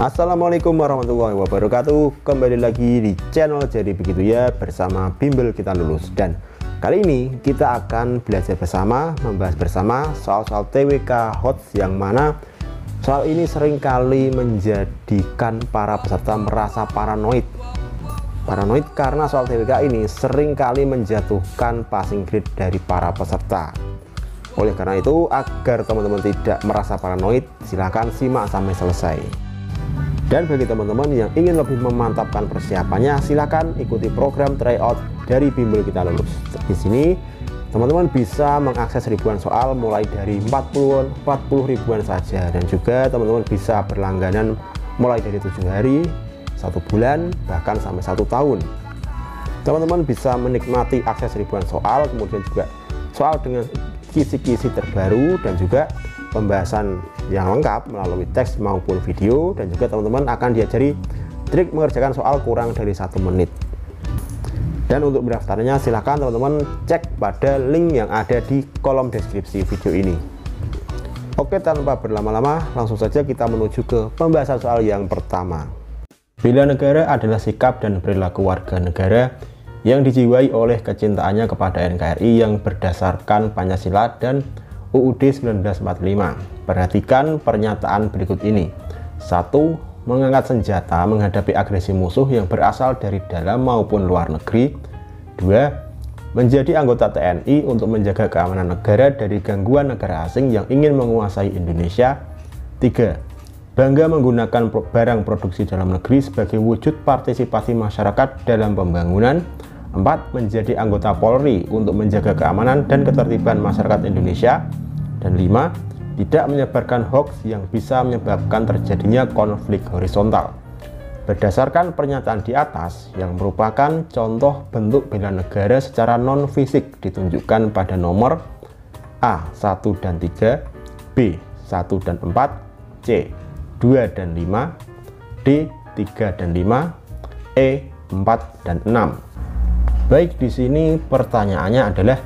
Assalamualaikum warahmatullahi wabarakatuh. Kembali lagi di channel Jadi Begitu Ya bersama Bimbel Kita Lulus. Dan kali ini kita akan belajar bersama, membahas bersama soal-soal TWK HOTS, yang mana soal ini seringkali menjadikan para peserta merasa paranoid karena soal TWK ini seringkali menjatuhkan passing grade dari para peserta. Oleh karena itu, agar teman-teman tidak merasa paranoid, silahkan simak sampai selesai. Dan bagi teman-teman yang ingin lebih memantapkan persiapannya, silakan ikuti program tryout dari Bimbel Kita Lulus. Di sini teman-teman bisa mengakses ribuan soal mulai dari 40 ribuan saja, dan juga teman-teman bisa berlangganan mulai dari 7 hari, 1 bulan, bahkan sampai 1 tahun. Teman-teman bisa menikmati akses ribuan soal, kemudian juga soal dengan kisi-kisi terbaru, dan juga pembahasan yang lengkap melalui teks maupun video, dan juga teman-teman akan diajari trik mengerjakan soal kurang dari 1 menit. Dan untuk mendaftarnya silahkan teman-teman cek pada link yang ada di kolom deskripsi video ini. Oke, tanpa berlama-lama langsung saja kita menuju ke pembahasan soal yang pertama. Bela negara adalah sikap dan perilaku warga negara yang dijiwai oleh kecintaannya kepada NKRI yang berdasarkan Pancasila dan UUD 1945. Perhatikan pernyataan berikut ini. 1. Mengangkat senjata menghadapi agresi musuh yang berasal dari dalam maupun luar negeri. 2. Menjadi anggota TNI untuk menjaga keamanan negara dari gangguan negara asing yang ingin menguasai Indonesia. 3. Bangga menggunakan barang produksi dalam negeri sebagai wujud partisipasi masyarakat dalam pembangunan. 4. Menjadi anggota Polri untuk menjaga keamanan dan ketertiban masyarakat Indonesia. Dan 5. Tidak menyebarkan hoax yang bisa menyebabkan terjadinya konflik horizontal. Berdasarkan pernyataan di atas yang merupakan contoh bentuk bela negara secara non-fisik ditunjukkan pada nomor A 1 dan 3, B 1 dan 4, C 2 dan 5, D 3 dan 5, E 4 dan 6. Baik, di sini pertanyaannya adalah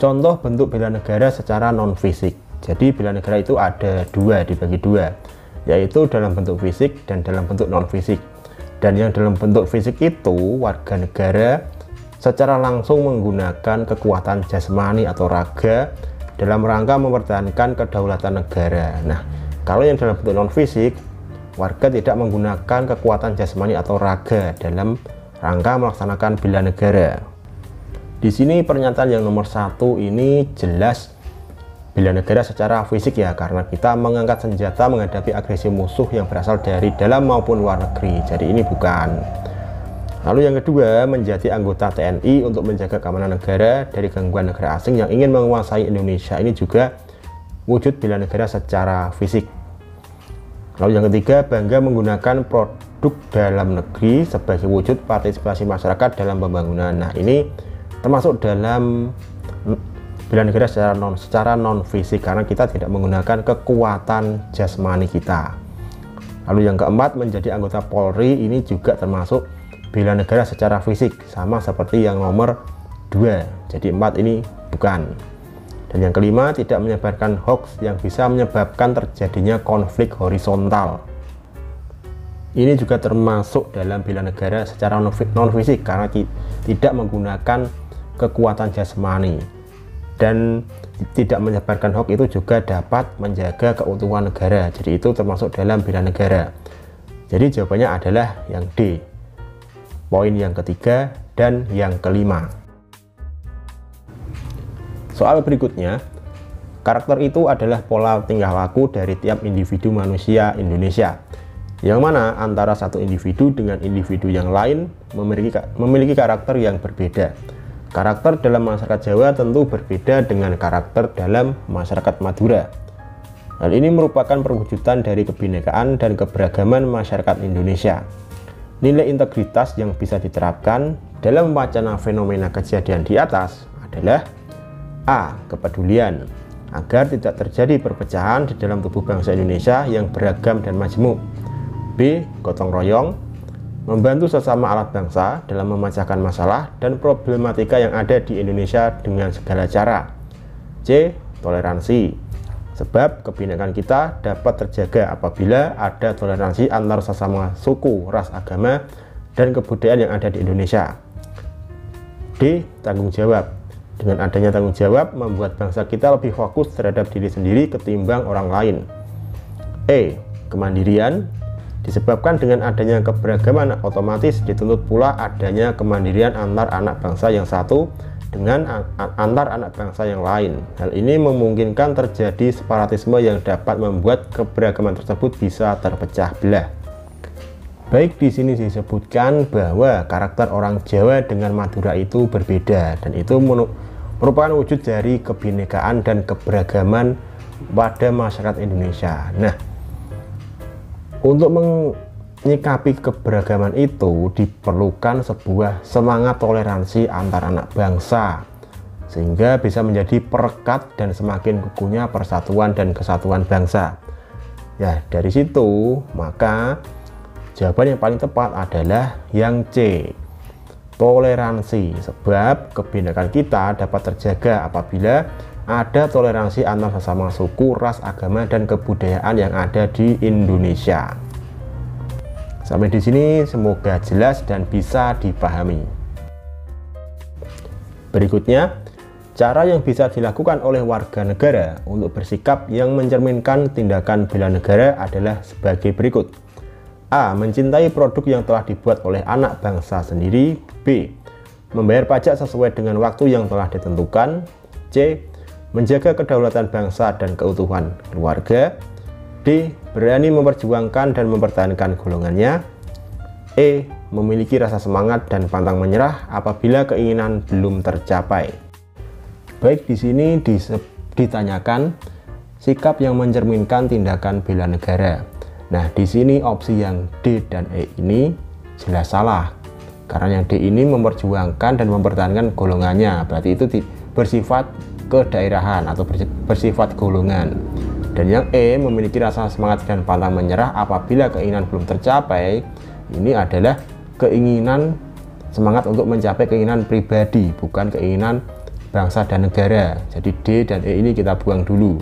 contoh bentuk bela negara secara non-fisik. Jadi bela negara itu ada dibagi dua, yaitu dalam bentuk fisik dan dalam bentuk non-fisik. Dan yang dalam bentuk fisik itu warga negara secara langsung menggunakan kekuatan jasmani atau raga dalam rangka mempertahankan kedaulatan negara. Nah, kalau yang dalam bentuk non-fisik, warga tidak menggunakan kekuatan jasmani atau raga dalam rangka melaksanakan bela negara. Di sini pernyataan yang nomor 1 ini jelas bela negara secara fisik ya, karena kita mengangkat senjata menghadapi agresi musuh yang berasal dari dalam maupun luar negeri. Jadi ini bukan. Lalu yang kedua, menjadi anggota TNI untuk menjaga keamanan negara dari gangguan negara asing yang ingin menguasai Indonesia. Ini juga wujud bela negara secara fisik. Lalu yang ketiga, bangga menggunakan produk dalam negeri sebagai wujud partisipasi masyarakat dalam pembangunan. Nah, ini termasuk dalam bela negara secara non fisik karena kita tidak menggunakan kekuatan jasmani kita. Lalu yang keempat, menjadi anggota Polri, ini juga termasuk bela negara secara fisik, sama seperti yang nomor 2. Jadi 4 ini bukan. Dan yang kelima, tidak menyebarkan hoax yang bisa menyebabkan terjadinya konflik horizontal. Ini juga termasuk dalam bela negara secara non fisik karena tidak menggunakan kekuatan jasmani. Dan tidak menyebarkan hoax itu juga dapat menjaga keutuhan negara. Jadi itu termasuk dalam bela negara. Jadi jawabannya adalah yang D, poin yang ketiga dan yang kelima. Soal berikutnya, karakter itu adalah pola tingkah laku dari tiap individu manusia Indonesia, yang mana antara satu individu dengan individu yang lain memiliki karakter yang berbeda. Karakter dalam masyarakat Jawa tentu berbeda dengan karakter dalam masyarakat Madura. Hal ini merupakan perwujudan dari kebinekaan dan keberagaman masyarakat Indonesia. Nilai integritas yang bisa diterapkan dalam wacana fenomena kejadian di atas adalah A. Kepedulian, agar tidak terjadi perpecahan di dalam tubuh bangsa Indonesia yang beragam dan majemuk. B. Gotong royong, membantu sesama alat bangsa dalam memecahkan masalah dan problematika yang ada di Indonesia dengan segala cara. C. Toleransi, Sebab kebinekaan kita dapat terjaga apabila ada toleransi antar sesama suku, ras, agama, dan kebudayaan yang ada di Indonesia. D. Tanggung jawab. Dengan adanya tanggung jawab membuat bangsa kita lebih fokus terhadap diri sendiri ketimbang orang lain. E. Kemandirian. Disebabkan dengan adanya keberagaman otomatis dituntut pula adanya kemandirian antar anak bangsa yang satu dengan antar anak bangsa yang lain. Hal ini memungkinkan terjadi separatisme yang dapat membuat keberagaman tersebut bisa terpecah belah. Baik, di sini disebutkan bahwa karakter orang Jawa dengan Madura itu berbeda, dan itu merupakan wujud dari kebinekaan dan keberagaman pada masyarakat Indonesia. Nah, untuk menyikapi keberagaman itu diperlukan sebuah semangat toleransi antar anak bangsa, sehingga bisa menjadi perekat dan semakin kukuhnya persatuan dan kesatuan bangsa. Ya, dari situ maka jawaban yang paling tepat adalah yang C, toleransi. Sebab kebinekaan kita dapat terjaga apabila ada toleransi antar sesama suku, ras, agama, dan kebudayaan yang ada di Indonesia. Sampai di sini semoga jelas dan bisa dipahami. Berikutnya, cara yang bisa dilakukan oleh warga negara untuk bersikap yang mencerminkan tindakan bela negara adalah sebagai berikut. A. Mencintai produk yang telah dibuat oleh anak bangsa sendiri. B. Membayar pajak sesuai dengan waktu yang telah ditentukan. C. Menjaga kedaulatan bangsa dan keutuhan keluarga. D. Berani memperjuangkan dan mempertahankan golongannya. E. Memiliki rasa semangat dan pantang menyerah apabila keinginan belum tercapai. Baik, di sini ditanyakan sikap yang mencerminkan tindakan bela negara. Nah, di sini opsi yang D dan E ini jelas salah. Karena yang D ini memperjuangkan dan mempertahankan golongannya, berarti itu bersifat kedaerahan atau bersifat golongan. Dan yang E memiliki rasa semangat dan pantang menyerah apabila keinginan belum tercapai, ini adalah keinginan semangat untuk mencapai keinginan pribadi, bukan keinginan bangsa dan negara. Jadi D dan E ini kita buang dulu.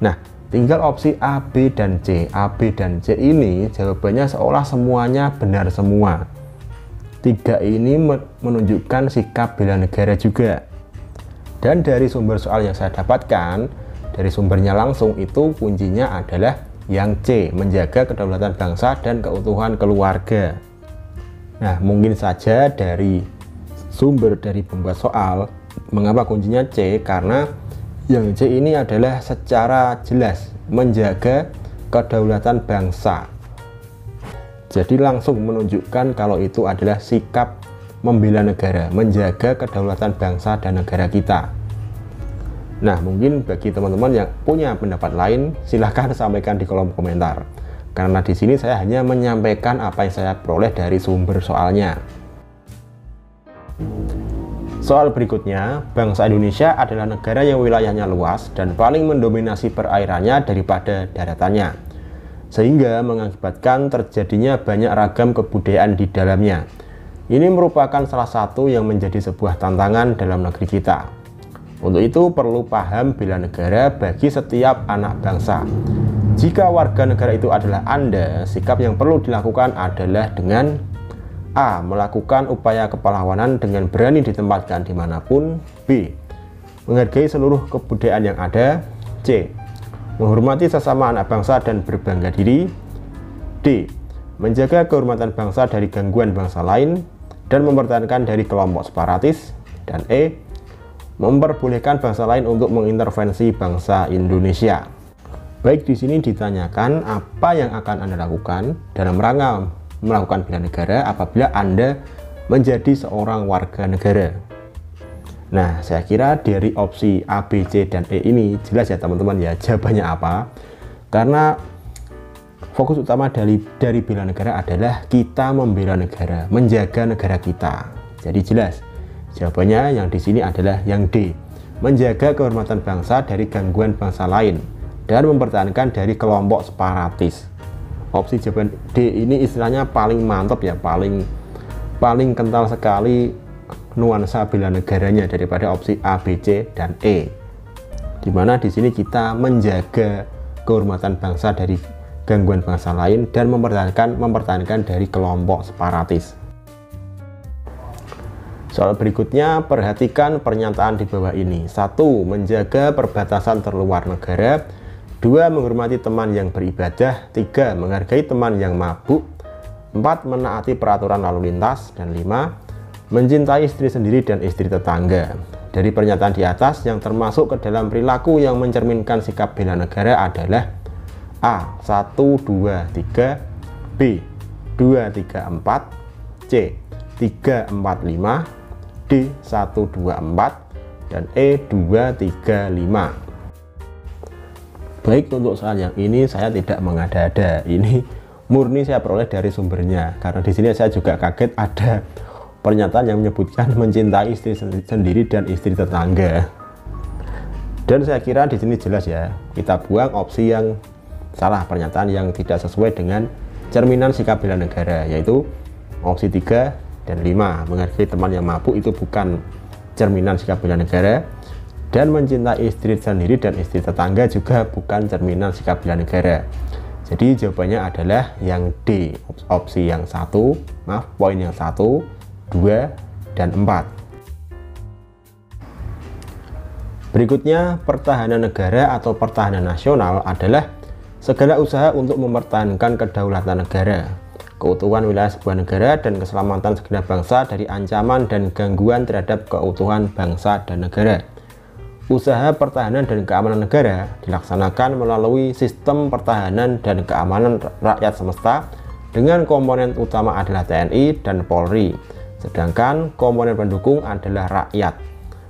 Nah, tinggal opsi A, B, dan C. A, B, dan C ini jawabannya seolah semuanya benar semua. Tiga ini menunjukkan sikap bela negara juga. Dan dari sumber soal yang saya dapatkan, dari sumbernya langsung itu kuncinya adalah yang C, menjaga kedaulatan bangsa dan keutuhan keluarga. Nah, mungkin saja dari sumber dari pembuat soal, mengapa kuncinya C? Karena yang C ini adalah secara jelas menjaga kedaulatan bangsa. Jadi langsung menunjukkan kalau itu adalah sikap membela negara, menjaga kedaulatan bangsa dan negara kita. Nah, mungkin bagi teman-teman yang punya pendapat lain, silahkan sampaikan di kolom komentar. Karena di sini saya hanya menyampaikan apa yang saya peroleh dari sumber soalnya. Soal berikutnya, bangsa Indonesia adalah negara yang wilayahnya luas dan paling mendominasi perairannya daripada daratannya, sehingga mengakibatkan terjadinya banyak ragam kebudayaan di dalamnya. Ini merupakan salah satu yang menjadi sebuah tantangan dalam negeri kita. Untuk itu perlu paham bela negara bagi setiap anak bangsa. Jika warga negara itu adalah Anda, sikap yang perlu dilakukan adalah dengan A. Melakukan upaya kepahlawanan dengan berani ditempatkan dimanapun. B. Menghargai seluruh kebudayaan yang ada. C. Menghormati sesama anak bangsa dan berbangga diri. D. Menjaga kehormatan bangsa dari gangguan bangsa lain dan mempertahankan dari kelompok separatis. Dan E. Memperbolehkan bangsa lain untuk mengintervensi bangsa Indonesia. Baik, di sini ditanyakan apa yang akan Anda lakukan dalam rangka melakukan bela negara apabila Anda menjadi seorang warga negara. Nah, saya kira dari opsi A, B, C, dan E ini jelas ya teman-teman ya jawabannya apa. Karena fokus utama dari bela negara adalah kita membela negara, menjaga negara kita. Jadi jelas jawabannya yang di sini adalah yang D, menjaga kehormatan bangsa dari gangguan bangsa lain dan mempertahankan dari kelompok separatis. Opsi jawaban D ini istilahnya paling mantap ya, paling kental sekali nuansa bela negaranya daripada opsi A, B, C, dan E. di mana di sini kita menjaga kehormatan bangsa dari gangguan bangsa lain dan mempertahankan dari kelompok separatis. Soal berikutnya, perhatikan pernyataan di bawah ini. 1. Menjaga perbatasan terluar negara. 2. Menghormati teman yang beribadah. 3. Menghargai teman yang mabuk. 4. Menaati peraturan lalu lintas. Dan 5. Mencintai istri sendiri dan istri tetangga. Dari pernyataan di atas, yang termasuk ke dalam perilaku yang mencerminkan sikap bela negara adalah A. 1, 2, 3. B. 2, 3, 4. C. 3, 4, 5. D. 1, 2, 4. Dan E. 2, 3, 5. Baik, untuk soal yang ini saya tidak mengada-ada. Ini murni saya peroleh dari sumbernya. Karena di sini saya juga kaget ada pernyataan yang menyebutkan mencintai istri sendiri dan istri tetangga. Dan saya kira di sini jelas ya, kita buang opsi yang salah, pernyataan yang tidak sesuai dengan cerminan sikap bela negara, yaitu opsi 3 dan 5. Menghargai teman yang mabuk itu bukan cerminan sikap bela negara, dan mencintai istri sendiri dan istri tetangga juga bukan cerminan sikap bela negara. Jadi jawabannya adalah yang D, opsi yang 1, poin yang 1, 2, dan 4. Berikutnya, pertahanan negara atau pertahanan nasional adalah segala usaha untuk mempertahankan kedaulatan negara, keutuhan wilayah sebuah negara, dan keselamatan segenap bangsa dari ancaman dan gangguan terhadap keutuhan bangsa dan negara. Usaha pertahanan dan keamanan negara dilaksanakan melalui sistem pertahanan dan keamanan rakyat semesta dengan komponen utama adalah TNI dan Polri, sedangkan komponen pendukung adalah rakyat.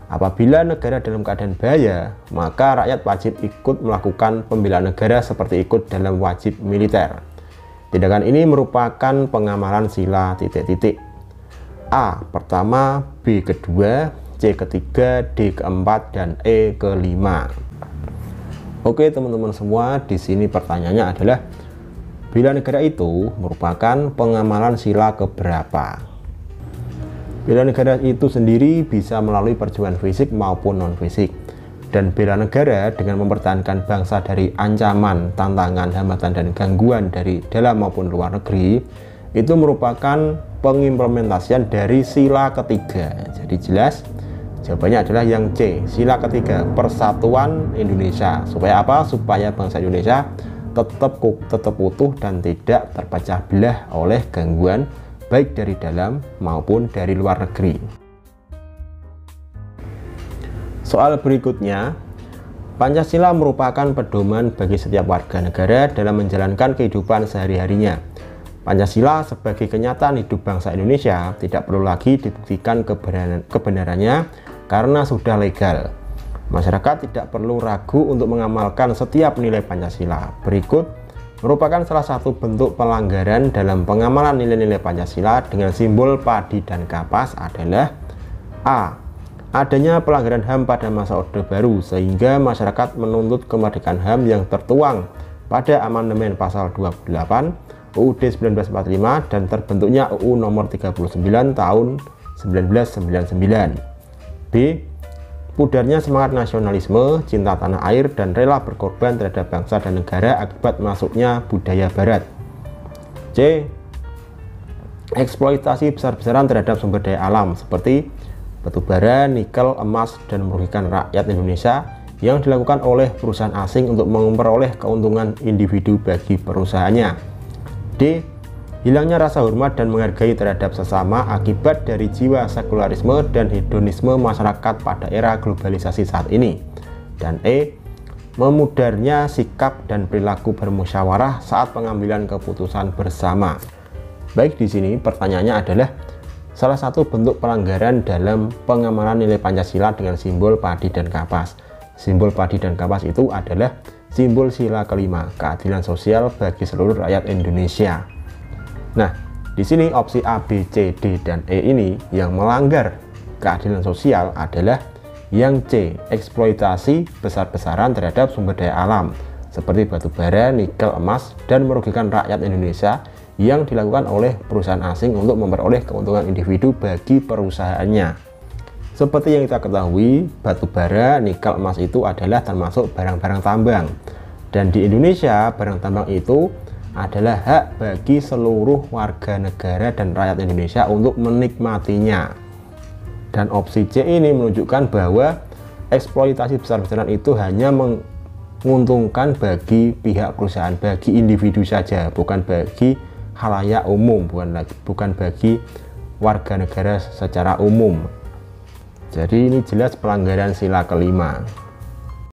Apabila negara dalam keadaan bahaya, maka rakyat wajib ikut melakukan pembelaan negara seperti ikut dalam wajib militer. Tindakan ini merupakan pengamalan sila ... A. Pertama, B. Kedua, C. Ketiga, D. Keempat, dan E. Kelima. Oke teman-teman semua, di sini pertanyaannya adalah bela negara itu merupakan pengamalan sila keberapa? Bela negara itu sendiri bisa melalui perjuangan fisik maupun non-fisik. Dan bela negara dengan mempertahankan bangsa dari ancaman, tantangan, hambatan, dan gangguan dari dalam maupun luar negeri itu merupakan pengimplementasian dari sila ketiga. Jadi jelas jawabannya adalah yang C, sila ketiga, persatuan Indonesia. Supaya apa? Supaya bangsa Indonesia tetap utuh dan tidak terpecah belah oleh gangguan baik dari dalam maupun dari luar negeri. Soal berikutnya, Pancasila merupakan pedoman bagi setiap warga negara dalam menjalankan kehidupan sehari-harinya. Pancasila sebagai kenyataan hidup bangsa Indonesia tidak perlu lagi dibuktikan kebenarannya karena sudah legal. Masyarakat tidak perlu ragu untuk mengamalkan setiap nilai Pancasila. Berikut merupakan salah satu bentuk pelanggaran dalam pengamalan nilai-nilai Pancasila dengan simbol padi dan kapas adalah A. Adanya pelanggaran HAM pada masa Orde Baru sehingga masyarakat menuntut kemerdekaan HAM yang tertuang pada amandemen pasal 28 UUD 1945 dan terbentuknya UU nomor 39 tahun 1999. B. Pudarnya semangat nasionalisme, cinta tanah air, dan rela berkorban terhadap bangsa dan negara akibat masuknya budaya barat. C. Eksploitasi besar-besaran terhadap sumber daya alam seperti batu bara, nikel, emas, dan merugikan rakyat Indonesia yang dilakukan oleh perusahaan asing untuk memperoleh keuntungan individu bagi perusahaannya. D. Hilangnya rasa hormat dan menghargai terhadap sesama akibat dari jiwa sekularisme dan hedonisme masyarakat pada era globalisasi saat ini. Dan E. Memudarnya sikap dan perilaku bermusyawarah saat pengambilan keputusan bersama. Baik, di sini pertanyaannya adalah salah satu bentuk pelanggaran dalam pengamalan nilai Pancasila dengan simbol padi dan kapas. Simbol padi dan kapas itu adalah simbol sila kelima, keadilan sosial bagi seluruh rakyat Indonesia. Nah, di sini opsi A, B, C, D, dan E ini yang melanggar keadilan sosial adalah yang C, eksploitasi besar-besaran terhadap sumber daya alam seperti batu bara, nikel, emas, dan merugikan rakyat Indonesia yang dilakukan oleh perusahaan asing untuk memperoleh keuntungan individu bagi perusahaannya. Seperti yang kita ketahui, batu bara, nikel, emas itu adalah termasuk barang-barang tambang. Dan di Indonesia, barang tambang itu adalah hak bagi seluruh warga negara dan rakyat Indonesia untuk menikmatinya. Dan opsi C ini menunjukkan bahwa eksploitasi besar-besaran itu hanya menguntungkan bagi pihak perusahaan, bagi individu saja, bukan bagi khalayak umum, bukan bagi warga negara secara umum. Jadi ini jelas pelanggaran sila kelima.